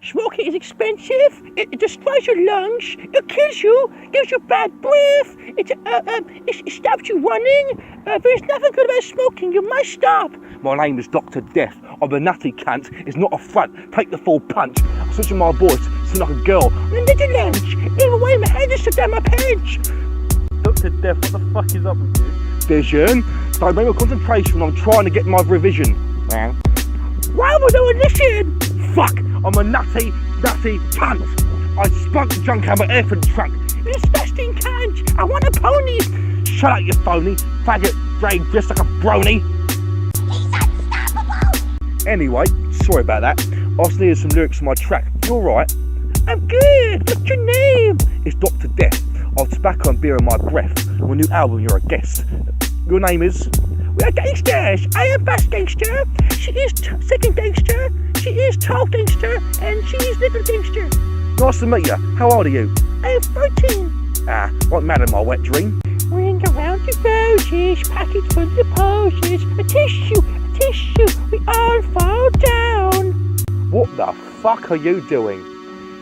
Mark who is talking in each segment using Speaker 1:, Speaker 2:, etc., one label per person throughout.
Speaker 1: Smoking is expensive. It destroys your lungs. It kills you. Gives you bad breath. It stops you running. There's nothing good about smoking. You must stop. My name is Docta Deff. I'm a nutty cunt. It's not a front. Take the full punch. I'm switching my voice to like a girl. I'm in the lunch. Even way my head is down my pants.
Speaker 2: Docta Deff, what the fuck is up with you?
Speaker 1: Vision. Don't break my concentration when I'm trying to get my revision. Why would no one listen? Fuck! I'm a nutty cunt! I spunk the junk out of my elephant trunk. You disgusting cunt! I want a pony! Shut up, you phony! Faggot, drag, dressed like a brony! He's unstoppable! Anyway, sorry about that. I just needed some lyrics for my track. You alright? I'm good! What's your name? It's Docta Deff. I'll tobacco and beer in my breath. On my new album, you're a guest. Your name is? We are gangsters. I am first gangster. She is second gangster. She is tall gangster. And she is little gangster. Nice to meet you. How old are you? I am 14. What matter, my wet dream? Ring around your roses, package full of poses. A tissue, we all fall down. What the fuck are you doing?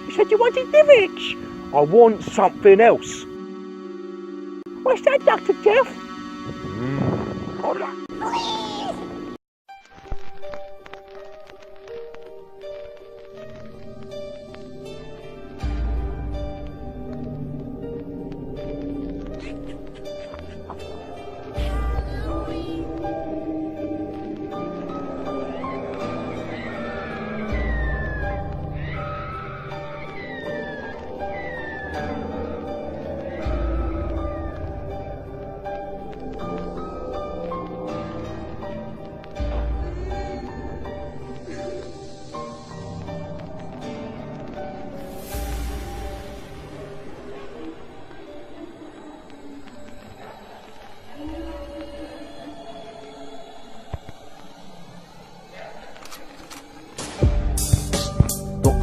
Speaker 1: You said you wanted lyrics. I want something else. What's that, Docta Deff? Hold on.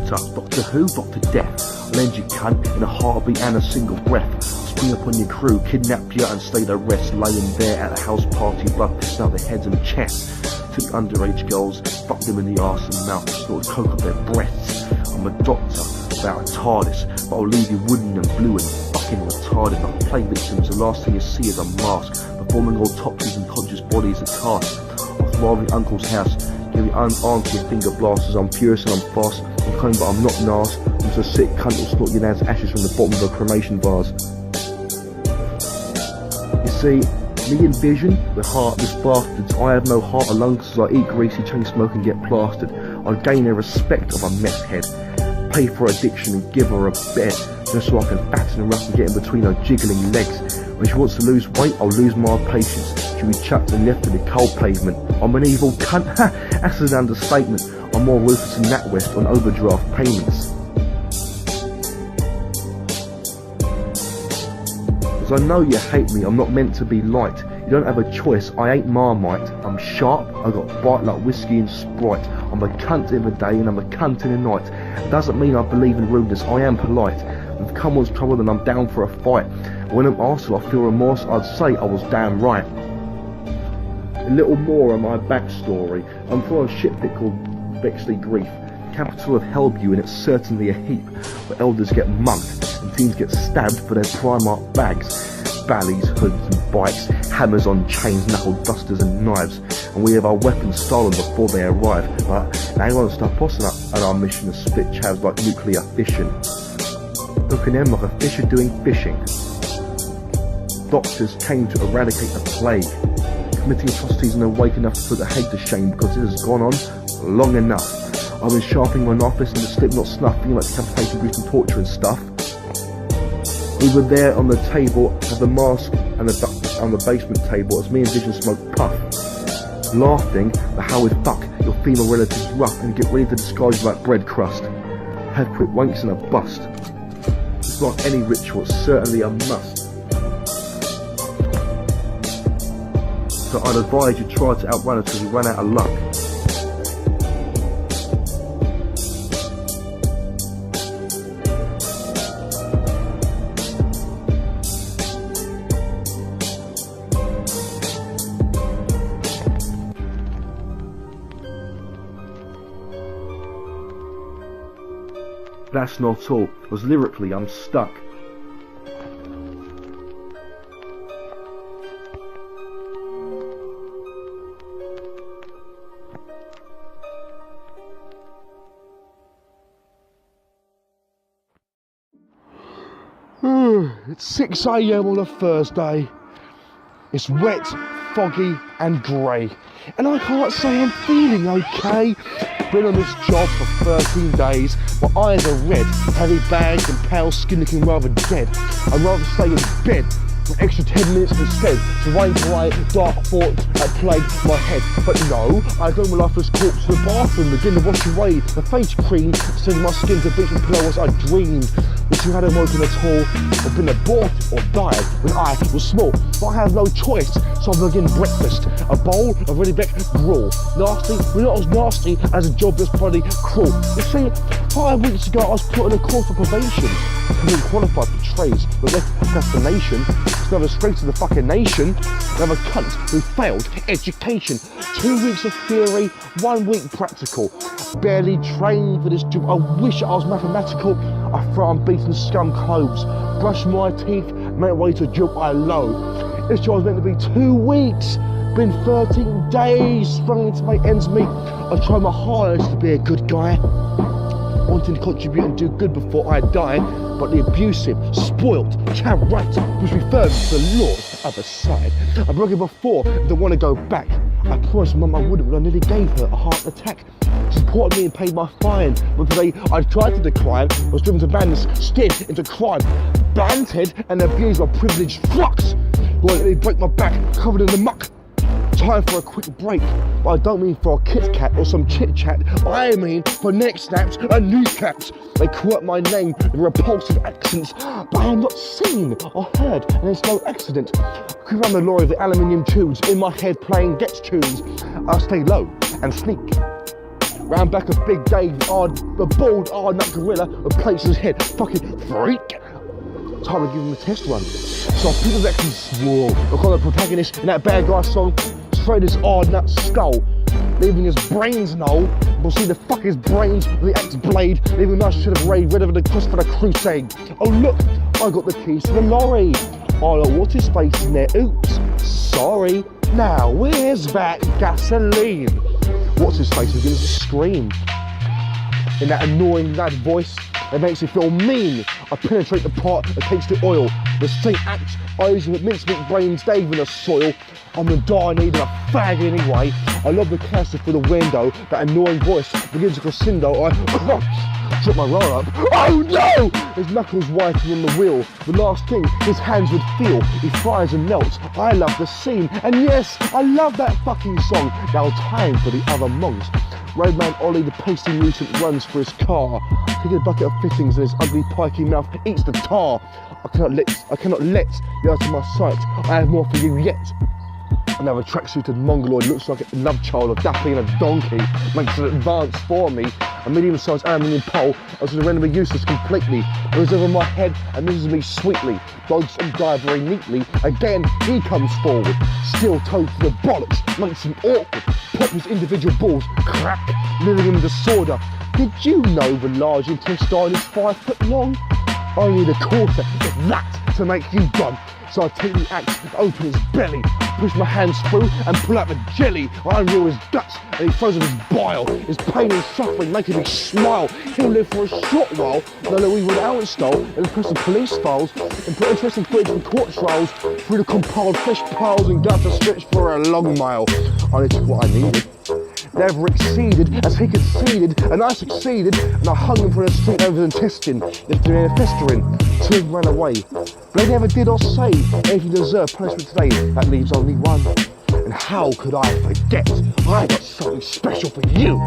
Speaker 1: Doctor Who, Docta Deff. I'll lend you cunt in a heartbeat and a single breath. Spring upon your crew, kidnap you and stay the rest. Laying there at a house party, blood pissing out their heads and chest. Took underage girls, fucked them in the arse and mouth, snorted coke up their breaths. I'm a doctor about a TARDIS, but I'll leave you wooden and blue and fucking retarded. Like play victims, the last thing you see is a mask, performing autopsies and conscious bodies at task. I'll thrive in uncle's house, give you unarmed to your finger blasters. I'm furious and I'm fast. I'm clean but I'm not Nas. I'm just a sick cunt who'll snort your dad's ashes from the bottom of a cremation vase. You see, me and Vision, we're heartless bastards. I have no heart or lungs, so I eat greasy, chain smoke and get plastered. I'll gain the respect of a mess head, pay for addiction and give her a bed, just so I can fatten her up and get in between her jiggling legs. When she wants to lose weight, I'll lose my patience. She'll be chucked and left to the cold pavement. I'm an evil cunt, ha! That's an understatement. I'm more ruthless than NatWest on overdraft payments. Cause I know you hate me, I'm not meant to be liked. You don't have a choice, I ain't Marmite. I'm sharp, I got bite like whiskey and Sprite. I'm a cunt in the day and I'm a cunt in the night. Doesn't mean I believe in rudeness, I am polite. If comeone's trouble then I'm down for a fight. When I'm asked if I feel remorse, I'd say I was damn right. A little more on my backstory. I'm from a shitpit called Bexley Grief, capital of Hellview, and it's certainly a heap where elders get mugged and teens get stabbed for their Primark bags. Ballies, hoods and bikes, hammers on chains, knuckle dusters and knives, and we have our weapons stolen before they arrive. But they won't stop us at our mission to split chavs like nuclear fission, hooking them like a fisher doing fishing. Doctors came to eradicate the plague, committing atrocities and awake enough to put the hate to shame, because it has gone on long enough. I've been sharpening my knife and the slip not snuffing like decapitation, grief and torture and stuff. Over there on the table have the mask and the on the basement table as me and Vision smoke puff, laughing at how we fuck your female relatives rough and get ready to disguise you like bread crust. Have quick wanks and a bust. It's like any ritual, it's certainly a must. So I'd advise you try to outrun us till you run out of luck. That's not all, because lyrically I'm stuck. It's 6 AM on a Thursday. It's wet, foggy and grey. And I can't say I'm feeling okay. Been on this job for 13 days. My eyes are red, heavy bags and pale skin looking rather dead. I'd rather stay in bed for an extra 10 minutes instead to wait away dark thoughts that plagued my head. But no, I go my lifeless corpse to the bathroom, begin to wash away the face cream, sending my skin to beach and pillow as I dreamed. Wishing I hadn't woken at all, or been aborted or died when I was small. But I have no choice, so I begin breakfast. A bowl of ready baked gruel. Nasty, but not as nasty as a job that's bloody cruel. You see, 5 weeks ago I was put on a course for probation. I didn't qualify for trades, but left procrastination. It's another straight to the fucking nation. Another cunt who failed education. 2 weeks of theory, 1 week practical. Barely trained for this job. I wish I was mathematical. I throw on beaten scum clothes. Brush my teeth, make way to a job I loathe. This job was meant to be 2 weeks. Been 13 days, struggling to make ends meet. I try my hardest to be a good guy, wanting to contribute and do good before I die, but the abusive, spoilt, child right was referred to the Lord's other side. I've broken before, don't want to go back. I promised Mum I wouldn't, but I nearly gave her a heart attack. She supported me and paid my fine, but today I tried to decline, was driven to madness, steered into crime, bantered and abused by privileged fucks who let me break my back, covered in the muck. Time for a quick break, but I don't mean for a Kit Kat or some chit chat. I mean for neck snaps and kneecaps. They quirk my name with repulsive accents, but I am not seen or heard, and it's no accident. Creep around the lorry of the aluminium tubes, in my head playing Gets tunes. I stay low and sneak. Round back of Big Dave, the bald nut gorilla with plates in his head. Fucking freak. Time to give him a test run. So I pick up that swore. I call the protagonist in that bad guy song, straight his nut skull, leaving his brains null. We'll see the fuck his brains with the axe blade, leaving I should have raid rid of the cross for the crusade. Oh look, I got the keys to the lorry. Oh look, what's his face in there? Oops, sorry. Now where's that gasoline? What's his face begins to scream in that annoying lad voice that makes me feel mean. I penetrate the part that takes the oil. The same act I use with mincemeat brains, Dave in the soil. I'm a die needing a fag anyway. I love the classic for the window. That annoying voice begins to crescendo. I drop my roll up. Oh no! His knuckles whiting on the wheel. The last thing his hands would feel. He fries and melts. I love the scene. And yes, I love that fucking song. Now time for the other monks. Roadman Ollie, the pasty mutant, runs for his car. Taking a bucket of fittings and his ugly pikey mouth eats the tar. I cannot let you out of my sight. I have more for you yet. Another tracksuited mongoloid looks like a love child of Daffy and a donkey. Makes an advance for me. A medium-sized aluminium pole I was going to render me useless completely. It was over my head and misses me sweetly. Dodges and dive very neatly. Again, he comes forward. Steel toed to the bollocks. Makes him awkward. Pop his individual balls. Crack. Living in disorder. Did you know the large intestine is 5 foot long? I need a quarter, if that, to make you done. So I take the axe and open his belly, push my hands through and pull out the jelly. I unroll his guts and he throws up his bile. His pain and suffering making me smile. He'll live for a short while, though we would out install and press the police files and put interesting footage from court trials through the compiled flesh piles and guts to stretch for a long mile. I took what I needed. Never exceeded as he conceded, and I succeeded, and I hung him from the street over his intestine, lifting in and festering, till he ran away. But they never did or say anything to deserve punishment today. That leaves only one. And how could I forget? I got something special for you.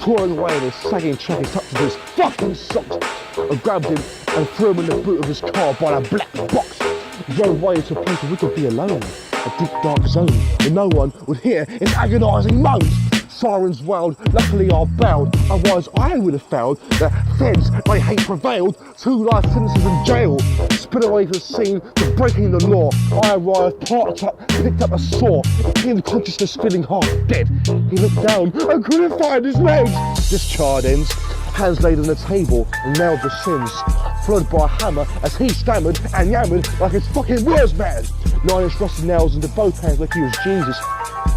Speaker 1: Crawling away in his sagging track, he touches his fucking socks. I grabbed him and threw him in the boot of his car by the black box. He drove away to a place where we could be alone. A deep dark zone where no one would hear his agonising moans. Sirens wailed, luckily I bailed, otherwise I would have found that feds they hate prevailed. 2 life sentences in jail, spit away from the scene for breaking the law. I arrived, parked up, picked up a saw, he came to consciousness feeling half dead. He looked down and couldn't find his legs. This charred ends. hands laid on the table and nailed the shins, followed by a hammer as he stammered and yammered like his fucking words, man. 9-inch rusty nails into both hands like he was Jesus.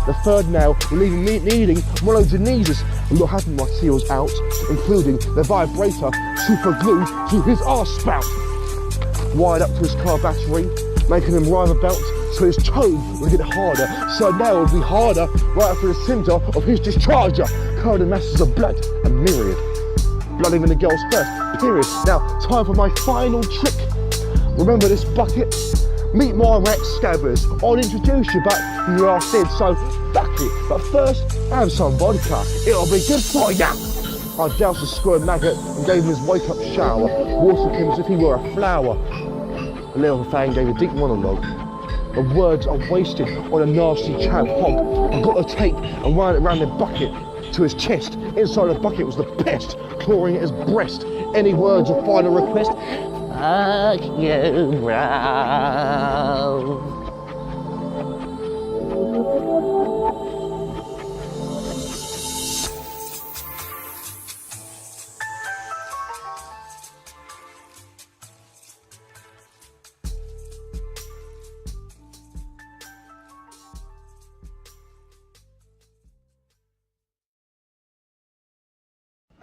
Speaker 1: The third nail leaving me needing monogenesis. A lot happened while he was out, including the vibrator super glue to his arse spout. Wired up to his car battery, making him writhe about so his tone would get harder, so a nail would be harder right up to the centre of his discharger, covered in masses of blood and myriad. Blood even the girl's first period. Now, time for my final trick. Remember this bucket? Meet my rat scabbers. I'll introduce you back when your ass dead, so fuck it. But first, have some vodka. It'll be good for ya. I doused the squirrel maggot and gave him his wake-up shower, watered him as if he were a flower. The little thing gave a deep monologue. The words are wasted on a nasty chab hog. I got the tape and wound it around the bucket to his chest. Inside the bucket was the pest, clawing at his breast. Any words or final request? Fuck you, bro.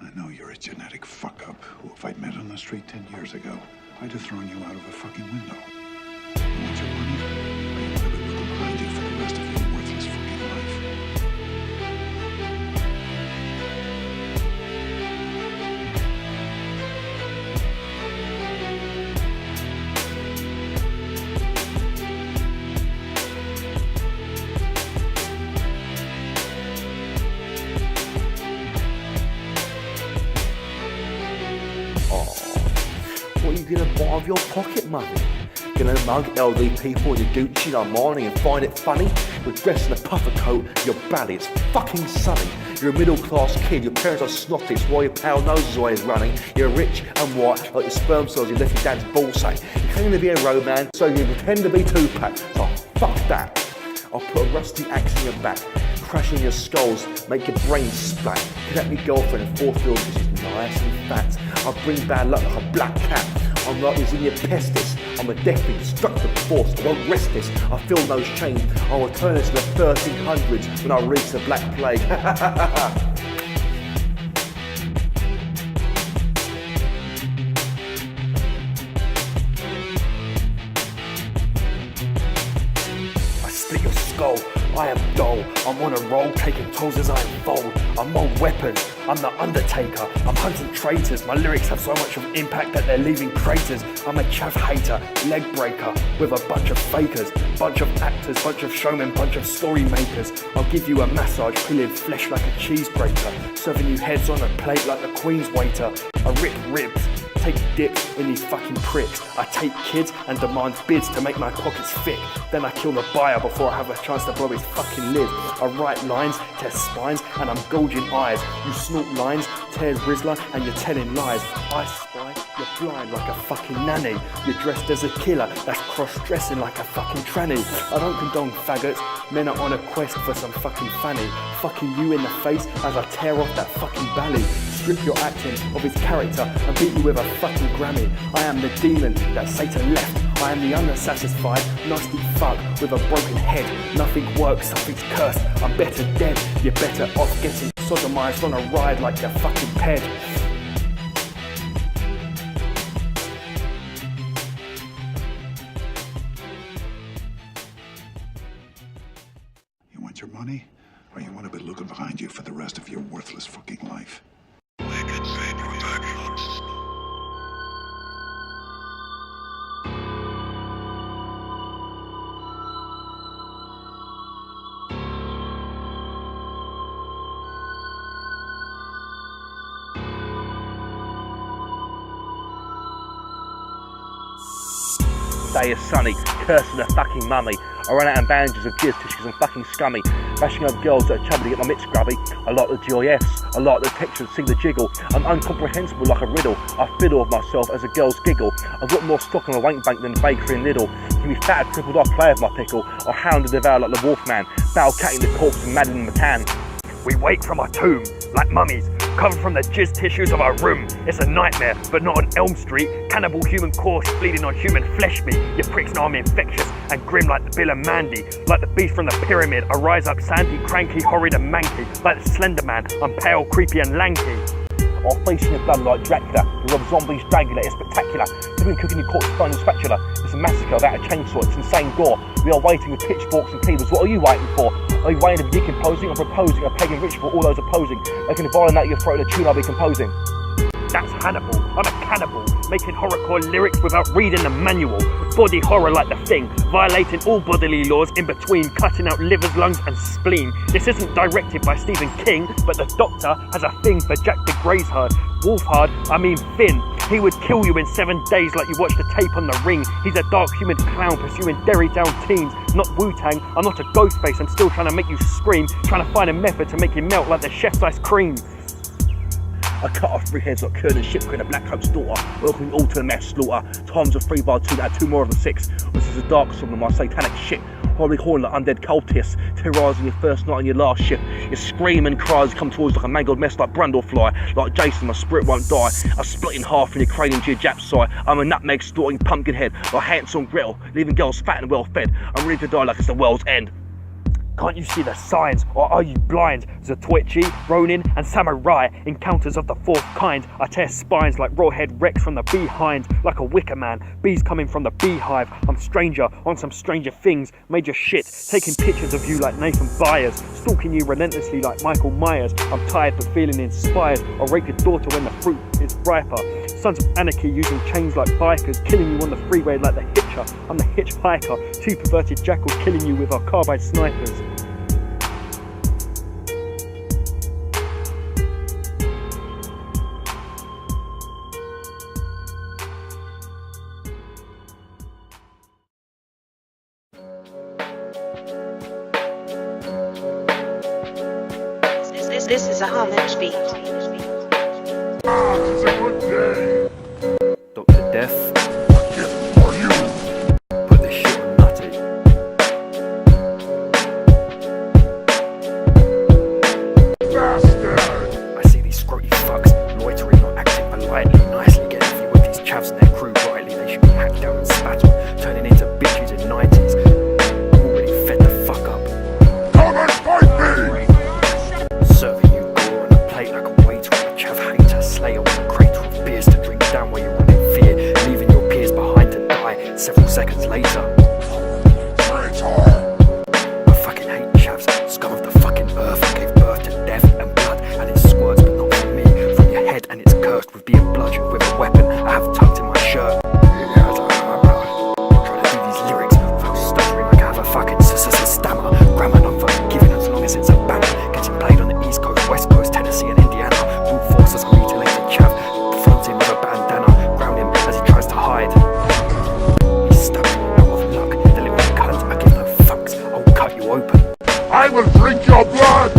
Speaker 3: I know you're a genetic fuck-up who, if I'd met on the street 10 years ago, I'd have thrown you out of a fucking window. You want your money? Or you want to be looking behind you for the rest of your worthless fucking life?
Speaker 1: What are you gonna buy with your pocket money? Gonna mug elderly people with your Gucci and Armani and find it funny? You're dressed in a puffer coat, you're bally, it's fucking sunny. You're a middle class kid, your parents are snotty, it's why your pale nose is always running. You're rich and white, like your sperm cells you left your dad's ballsack. You're claiming to be a roadman, so you pretend to be Tupac. So fuck that. I'll put a rusty axe in your back, crash on your skulls, make your brain splat. Kidnap your girlfriend in 4th field because she's nice and fat. I'll bring bad luck like a black cat. I'm like Xenia Pestis. I'm a deathly destructive force. I won't rest this. I feel those chains. I'll return it to the 1300s when I release the Black Plague. I split your skull. I am dull. I'm on a roll, taking tolls as I unfold. I'm more weapons. I'm the Undertaker. I'm hunting traitors. My lyrics have so much of impact that they're leaving craters. I'm a chaff hater, leg breaker, with a bunch of fakers, bunch of actors, bunch of showmen, bunch of story makers. I'll give you a massage, peeling flesh like a cheese grater, serving you heads on a plate like the Queen's waiter. I rip ribs, take dips in these fucking pricks. I take kids and demand bids to make my pockets thick. Then I kill the buyer before I have a chance to blow his fucking lid. I write lines, test spines, and I'm gouging eyes. You snort lines, tears Rizzler, and you're telling lies. I spy, you're blind like a fucking nanny. You're dressed as a killer, that's cross-dressing like a fucking tranny. I don't condone faggots, men are on a quest for some fucking fanny. Fucking you in the face as I tear off that fucking valley. Strip your acting of his character and beat you with a fucking Grammy. I am the demon that Satan left. I am the unsatisfied, nasty fuck with a broken head. Nothing works, something's cursed. I'm better dead. You're better off getting sodomized on a ride like your fucking ped.
Speaker 3: You want your money? Or you want to be looking behind you for the rest of your worthless fucking life?
Speaker 1: Day is sunny, cursing the fucking mummy. I ran out of bandages of jizz tissues and fucking scummy. Bashing up girls that are chubby to get my mitts grubby. I like the GIFs, I like the texture and see the jiggle. I'm incomprehensible like a riddle. I fiddle with myself as a girl's giggle. I've got more stock on a wank bank than a bakery and Lidl. Give me fat, crippled off play with my pickle. Or hound to devour like the wolf man. Battle catting the corpse and maddening the tan. We wake from our tomb like mummies.
Speaker 4: covered from the jizz tissues of our room. It's a nightmare, but not on Elm Street. Cannibal human corpse bleeding on human flesh meat. You pricks know I'm infectious and grim like the Bill and Mandy. Like the beast from the pyramid, I rise up sandy, cranky, horrid and manky. Like the Slender Man, I'm pale, creepy and lanky.
Speaker 1: Or facing your blood like Dracula. You rob zombies, Dragula, it's spectacular. You've been cooking your corpse, stone and spatula. It's a massacre without a chainsaw, it's insane gore. We are waiting with pitchforks and cleavers. What are you waiting for? Are you waiting to be decomposing or proposing a pagan ritual for all those opposing? Making a violin out of your throat in a tune I'll be composing.
Speaker 4: That's Hannibal, I'm a cannibal, making horrorcore lyrics without reading the manual. Body horror like the Thing, violating all bodily laws in between, cutting out livers, lungs and spleen. This isn't directed by Stephen King, but the Doctor has a thing for Jack the Greyshard. Wolfhard, I mean Finn. He would kill you in 7 days like you watched the tape on The Ring. He's a dark human clown pursuing Derry down teens. Not Wu-Tang, I'm not a ghost face, I'm still trying to make you scream. Trying to find a method to make you melt like the chef's ice cream.
Speaker 1: I cut off 3 heads like Kern and Shipwreck, a Black Coat's daughter. Welcoming all to a mass slaughter. Times of 3 bar 2, add 2 more of the 6. This is a dark song of my satanic shit. Horribly horny like undead cultists, terrorising your first night and your last shift. Your scream and cries come towards like a mangled mess like Brundlefly. Like Jason, my spirit won't die. I split in half from your cranium to your Jap side. I'm a nutmeg snorting pumpkin head, like Hansel and Gretel, leaving girls fat and well fed. I'm ready to die like it's the world's end.
Speaker 4: Can't you see the signs, or are you blind? Zatoichi, Ronin, and Samurai, encounters of the 4th kind. I tear spines like rawhead wrecks from the behind, like a wicker man, bees coming from the beehive. I'm stranger on some stranger things, major shit, taking pictures of you like Nathan Byers, stalking you relentlessly like Michael Myers. I'm tired but feeling inspired. I'll rape your daughter when the fruit is riper. Sons of anarchy using chains like bikers, killing you on the freeway like the hitcher. I'm the hitchhiker, 2 perverted jackals killing you with our carbide snipers.
Speaker 5: This is a homage beat.
Speaker 3: It's a good day.
Speaker 4: Docta Deff,
Speaker 3: What gift for you?
Speaker 4: put this shit on Nutty.
Speaker 3: Bastard!
Speaker 4: I see these scroty fucks, loitering, not acting politely, nicely getting you with these chavs and their crew rightly. They should be hacked down and spat on, turning into bitches in 90s. I'm already fed the fuck up.
Speaker 3: Come and fight me!
Speaker 4: Serving you gore on a plate like a waiter on a chav hater, slayer with a crate of beers to drink down while you run in fear, leaving your peers behind to die several seconds later.
Speaker 3: Traitor!
Speaker 4: I fucking hate chavs, scum of the fucking earth. I gave birth to death and blood, and it squirts but not from me, from your head, and it's cursed with being bludgeoned with a weapon I have tucked in my shirt. Trying to do these lyrics without stuttering like I have a fucking stammer. Grammar number, given as long as it's a banner. Getting played on the East Coast, West Coast, Tennessee and Indiana. Brute force as a mutilated chav, fronting with a bandana, ground him as he tries to hide. He's stuck, out of luck, the little cunt, I give no fucks, I'll cut you open.
Speaker 3: I will drink your blood!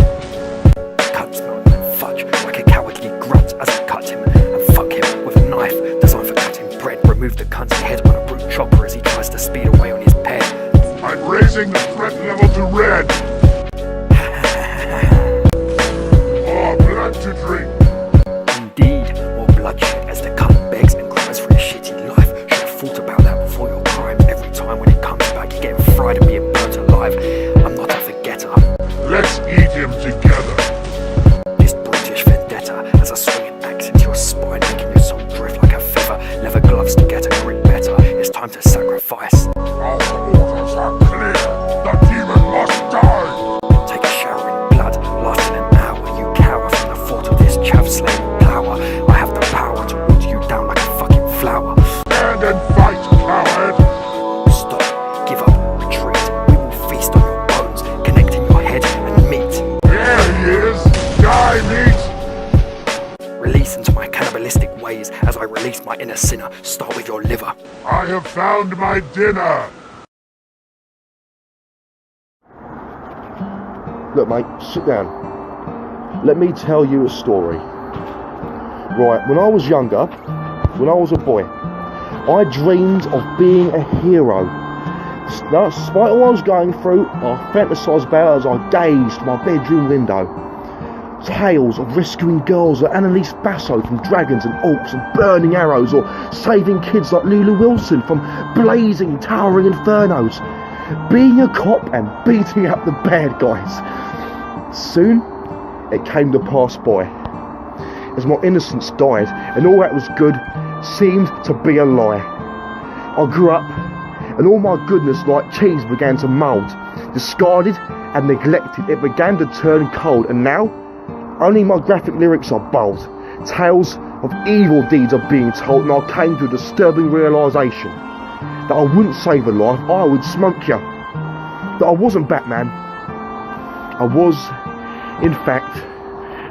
Speaker 4: Cunt smelling like fudge, like a cowardly grunt as I cut him and fuck him with a knife designed for cutting bread. Remove the cunt's head on a brute chopper as he tries to speed away on his ped.
Speaker 3: I'm raising the threat level to red! More blood to drink!
Speaker 4: Indeed, more bloodshed as the cunt begs and cries for his shitty life. Should have thought about that before your crimes. Every time when it comes back, you're getting fried and being burnt alive. I'm not a forgetter.
Speaker 3: Let's eat him together!
Speaker 4: This British vendetta as I swing an axe into your spine, making your soul drift like a feather. Leather gloves to get a grip better. It's time to sacrifice.
Speaker 3: Our orders are clear! The demon must die!
Speaker 4: Take a shower in blood, lasting an hour. You cower from the thought of this chav slaying power. I have the power to water you down like a fucking flower.
Speaker 3: Stand and fight, coward!
Speaker 4: Stop, give up, retreat. We will feast on your bones, connecting your head and meat.
Speaker 3: There he is! Die, meat!
Speaker 4: Release into my cannibalistic ways as I release my inner sinner. Start with your liver.
Speaker 3: I have found my dinner!
Speaker 1: Look, mate, sit down. Let me tell you a story. Right, when I was younger, when I was a boy, I dreamed of being a hero. Now, despite all I was going through, I fantasised about it as I gazed my bedroom window. tales of rescuing girls like Annalise Basso from Dragons and Orcs and Burning Arrows, or saving kids like Lulu Wilson from blazing, towering infernos. Being a cop and beating up the bad guys. Soon, it came to pass by, as my innocence died and all that was good seemed to be a lie. I grew up and all my goodness like cheese began to mould. Discarded and neglected, it began to turn cold, and now only my graphic lyrics are bold. Tales of evil deeds are being told, and I came to a disturbing realisation that I wouldn't save a life, I would smoke you. That I wasn't Batman, I was, in fact,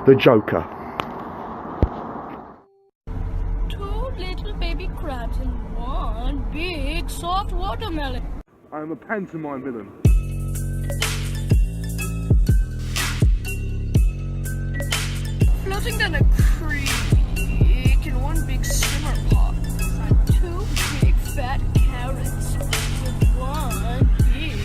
Speaker 1: the Joker.
Speaker 5: Two little baby crabs and one big soft watermelon.
Speaker 1: I am a pantomime villain.
Speaker 5: Floating down a creek in one big simmer pot. Two big fat carrots with one big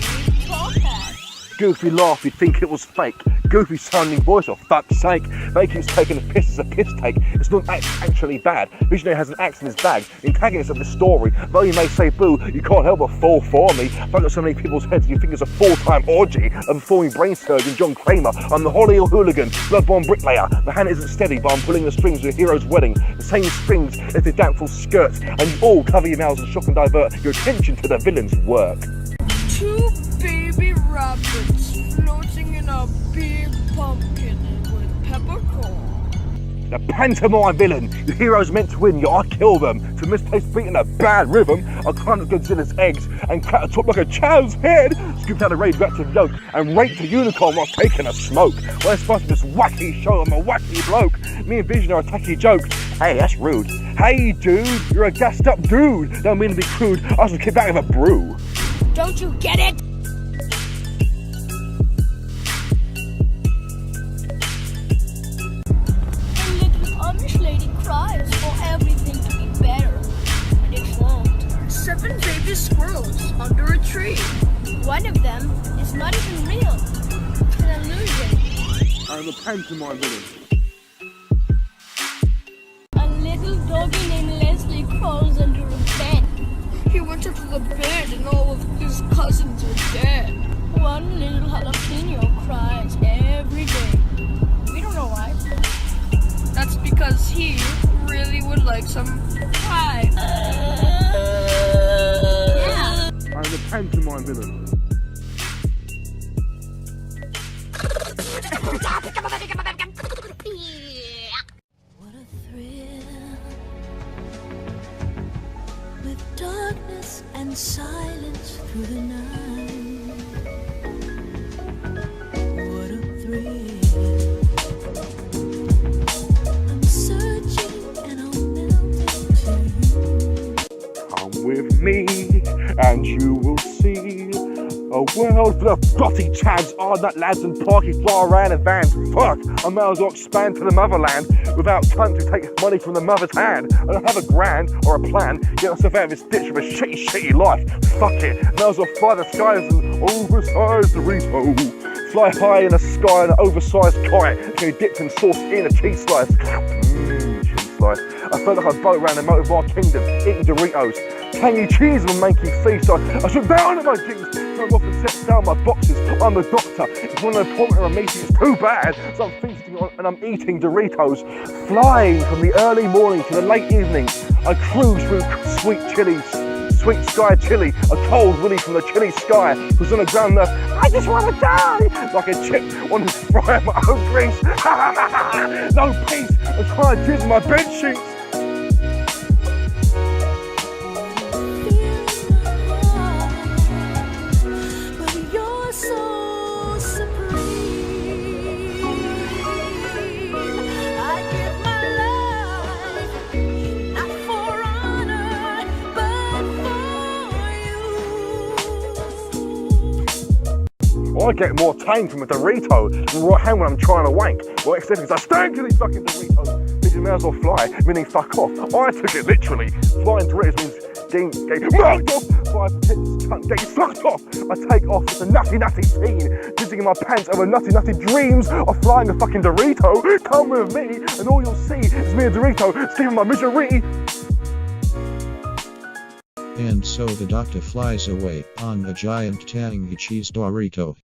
Speaker 5: top hat.
Speaker 1: Goofy laugh, you'd think it was fake. Goofy sounding voice, for fuck's sake. Vikings taking a piss is a piss take. It's not actually bad. Visionary has an axe in his bag. Antagonist of the story. Though you may say boo, you can't help but fall for me. I've got so many people's heads you think it's a full-time orgy. I'm performing brain surgeon John Kramer. I'm the Holly hooligan, blood-born bricklayer. My hand isn't steady, but I'm pulling the strings of a hero's wedding. The same strings as the damp full skirts. And you all cover your mouths and shock and divert your attention to the villain's work.
Speaker 5: Two baby rabbits floating in a big pumpkin with peppercorn.
Speaker 1: The pantomime villain. The hero's meant to win, yet I kill them. To misplace beating a bad rhythm, I climb up Godzilla's eggs and cut atop like a chow's head. Scooped out a radioactive yolk and raped a unicorn while taking a smoke. When it's supposed to this wacky show, I'm a wacky bloke. Me and Vision are a tacky joke. Hey, that's rude. Hey, dude, you're a gassed up dude. Don't mean to be crude, I should kick back with a brew.
Speaker 5: Don't you get it? A little Amish lady cries for everything to be better, but it won't. 7 baby squirrels under a tree. One of them is not even real. It's an illusion.
Speaker 1: I'm a pantomime villain.
Speaker 5: A little doggy named Leslie crawls under a bed. He went up to the bed and all of his cousins are dead. One little jalapeno cries every day. We don't know why. That's because he really would like some pie. Yeah.
Speaker 1: I'm the pantomime villain.
Speaker 5: What a thrill, with darkness and silence through the night. What a thrill. I'm searching and I'll melt into you.
Speaker 1: Come with me and you will see a world full of botty chads, nut lads and parky fly around in vans. Fuck, I may as well expand to the motherland without cunts who take money from the mother's hand. I don't have a grand or a plan, get myself out of this ditch with a shitty life. Fuck it, may as well fly the sky as an oversized Dorito. Fly high in the sky in an oversized kite, can be dipped and sauced in a cheese slice. Cheese slice. I felt like I boat around the motorbike kingdom, eating Doritos. Tangy cheese will make you feast. I should down at my jeans. So I'm off and set down my boxes. I'm a doctor. It's one of the appointment I'm meeting. It's too bad. So I'm feasting on and I'm eating Doritos. Flying from the early morning to the late evening. I cruise through sweet sky chili. A cold willy from the chilly sky. Who's on the ground there. I just want to die. Like a chip on the fry of my own grease. No peace. I'm trying to jizz my bed sheets. I get more tame from a Dorito than right hand when I'm trying to wank. Well, except because I stank to these fucking Doritos. means you may as well fly, meaning fuck off. I took it literally. Flying Doritos means getting marked off. Fly potential cunt getting sucked off. I take off. It's a nutty scene. Jizzing in my pants over nutty dreams of flying a fucking Dorito. Come with me, and all you'll see is me and Dorito escaping my misery.
Speaker 6: And so the doctor flies away on a giant tangy cheese Dorito.